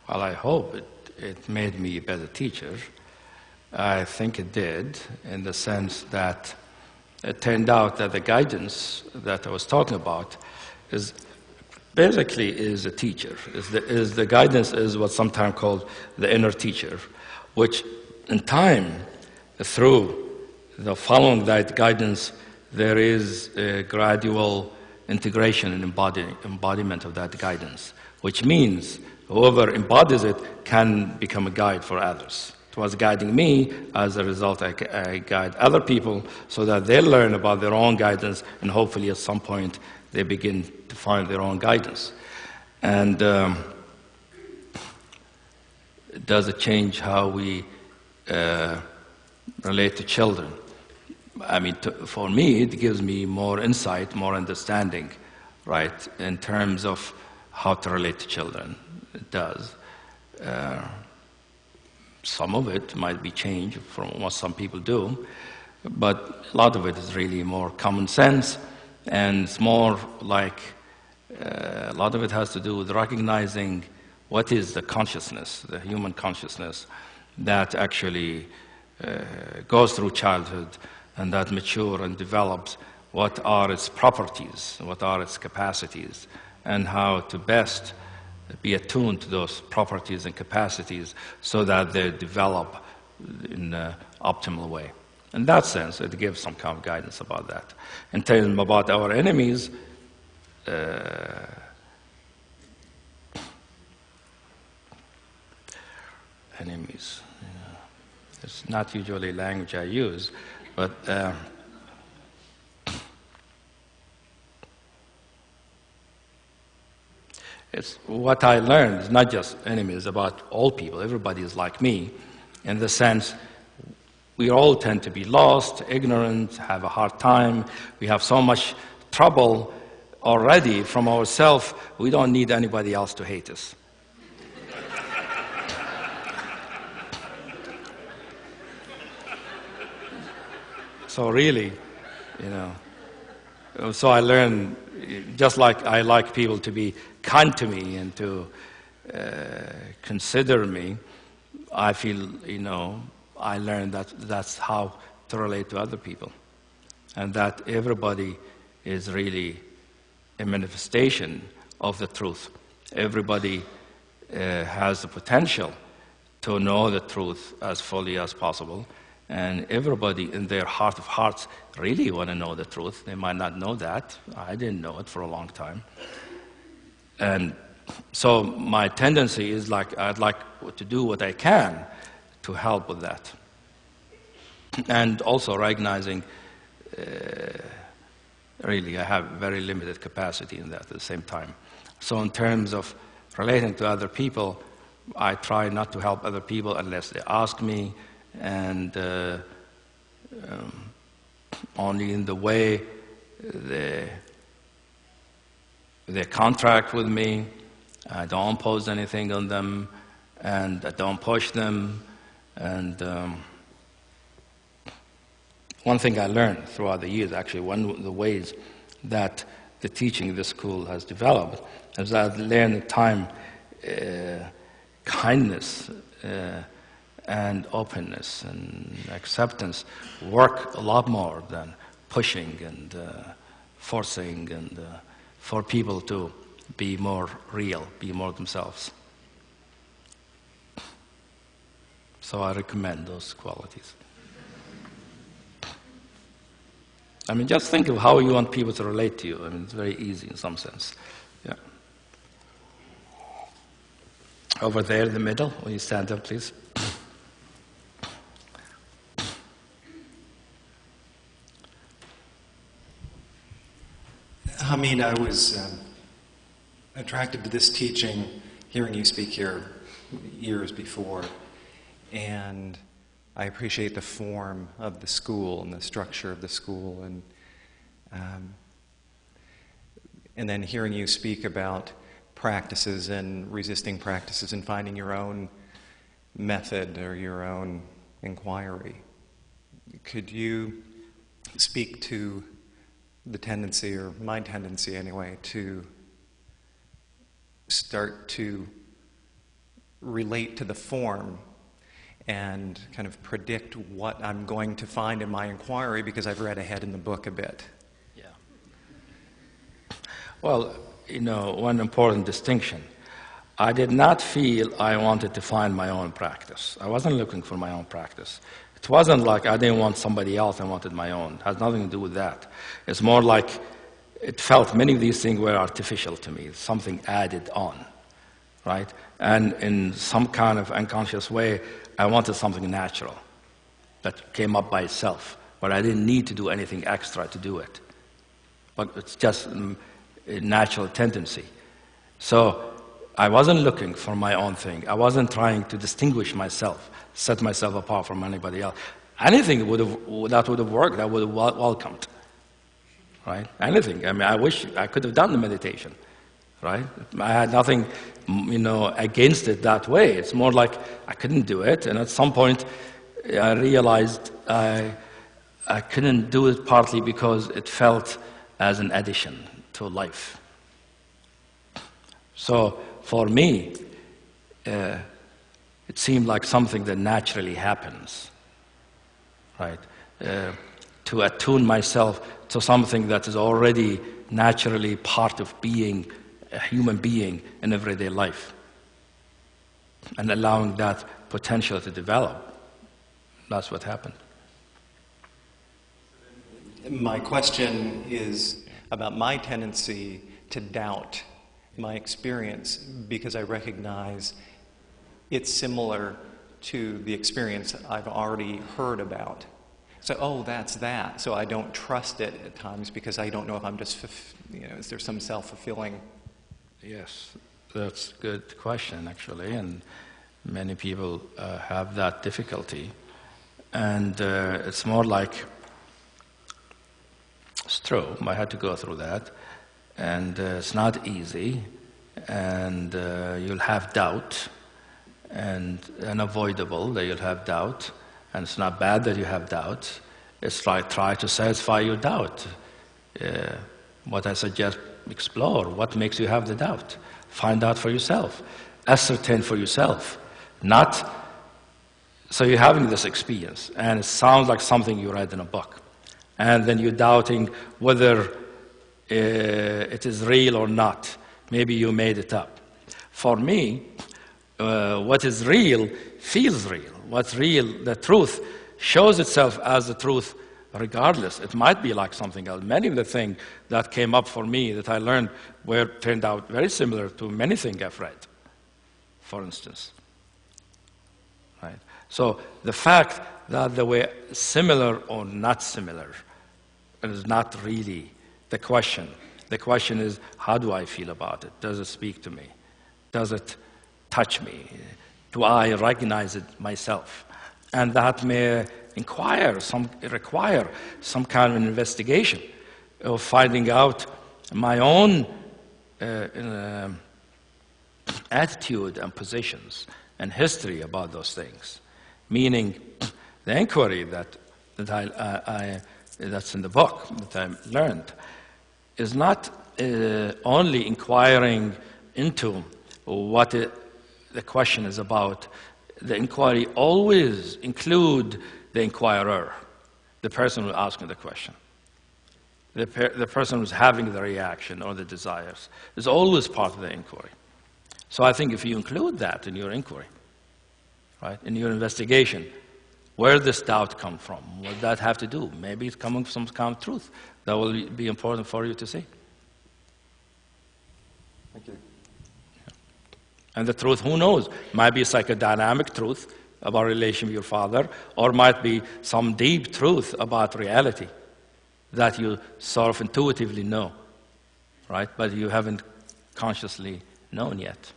Well, I hope it made me a better teacher. I think it did, in the sense that it turned out that the guidance that I was talking about is basically a teacher. The guidance is what's sometimes called the inner teacher, which in time, through the following that guidance, there is a gradual integration and embodiment of that guidance, which means whoever embodies it can become a guide for others. It was guiding me. As a result, I guide other people so that they learn about their own guidance, and hopefully at some point they begin to find their own guidance. And does it change how we relate to children? I mean, for me, it gives me more insight, more understanding, right, in terms of how to relate to children. It does. Some of it might be changed from what some people do, but a lot of it is really more common sense, and it's more like a lot of it has to do with recognizing what is the consciousness, the human consciousness that actually goes through childhood and that matures and develops. What are its properties, what are its capacities, and how to best be attuned to those properties and capacities so that they develop in an optimal way. In that sense, it gives some kind of guidance about that. And telling them about our enemies, enemies, it's not usually language I use, but it's what I learned is not just enemies, about all people. Everybody is like me, in the sense we all tend to be lost, ignorant, have a hard time. We have so much trouble already from ourselves, we don't need anybody else to hate us. So really, so I learned, just like I like people to be kind to me and to consider me, I feel, I learned that that's how to relate to other people. And that everybody is really a manifestation of the truth. Everybody has the potential to know the truth as fully as possible. And everybody in their heart of hearts really want to know the truth. They might not know that. I didn't know it for a long time. And so my tendency is I'd like to do what I can to help with that. And also recognizing, really, I have very limited capacity in that at the same time. So in terms of relating to other people, I try not to help other people unless they ask me, and only in the way they contract with me. I don't impose anything on them, and I don't push them. And one thing I learned throughout the years, actually, one of the ways that the teaching of this school has developed is that I learned in time kindness and openness and acceptance work a lot more than pushing and forcing, and for people to be more real, be more themselves. So I recommend those qualities. I mean, just think of how you want people to relate to you. I mean, it's very easy in some sense. Yeah. Over there in the middle, will you stand up, please? Hameed, I was attracted to this teaching, hearing you speak here years before, and I appreciate the form of the school and the structure of the school, and then hearing you speak about practices and resisting practices and finding your own method or your own inquiry. Could you speak to the tendency, or my tendency anyway, to start to relate to the form and kind of predict what I'm going to find in my inquiry because I've read ahead in the book a bit. Yeah. Well, one important distinction. I did not feel I wanted to find my own practice. I wasn't looking for my own practice. It wasn't like I didn't want somebody else, I wanted my own. It has nothing to do with that. It's more like it felt many of these things were artificial to me, something added on, right? And in some kind of unconscious way, I wanted something natural that came up by itself, but I didn't need to do anything extra to do it. But it's just a natural tendency. So I wasn't looking for my own thing. I wasn't trying to distinguish myself, set myself apart from anybody else. Anything that would have worked, I would have welcomed, right? Anything. I mean, I wish I could have done the meditation, right? I had nothing, against it that way. It's more like I couldn't do it, and at some point I realized I couldn't do it partly because it felt as an addition to life. So for me, it seemed like something that naturally happens, right? To attune myself to something that is already naturally part of being a human being in everyday life, and allowing that potential to develop. That's what happened. My question is about my tendency to doubt my experience because I recognize it's similar to the experience I've already heard about. So, that's that. So I don't trust it at times because I don't know if I'm just, is there some self-fulfilling? Yes, that's a good question, actually, and many people have that difficulty. And it's more like, it's true, I had to go through that, and it's not easy, and you'll have doubt, and unavoidable that you'll have doubt, and it's not bad that you have doubt. It's like try to satisfy your doubt. What I suggest, explore what makes you have the doubt. Find out for yourself. Ascertain for yourself. Not so you're having this experience, and it sounds like something you read in a book, and then you're doubting whether it is real or not. Maybe you made it up. For me, what is real feels real. What's real, the truth, shows itself as the truth regardless. It might be like something else. Many of the things that came up for me that I learned turned out very similar to many things I've read, for instance. Right? So the fact that they were similar or not similar is not really the question. The question is, how do I feel about it? Does it speak to me? Does it touch me? Do I recognize it myself? And that may require some kind of an investigation of finding out my own attitude and positions and history about those things. Meaning, the inquiry that's in the book that I learned is not only inquiring into what the question is about. The inquiry always include the inquirer, the person who's asking the question, the person who's having the reaction or the desires. Is always part of the inquiry. So I think if you include that in your inquiry, right, in your investigation, where does doubt come from? What does that have to do? Maybe it's coming from some kind of truth that will be important for you to see. Thank you. And the truth, who knows? Might be a psychodynamic truth about relation with your father, or might be some deep truth about reality that you sort of intuitively know, right? But you haven't consciously known yet.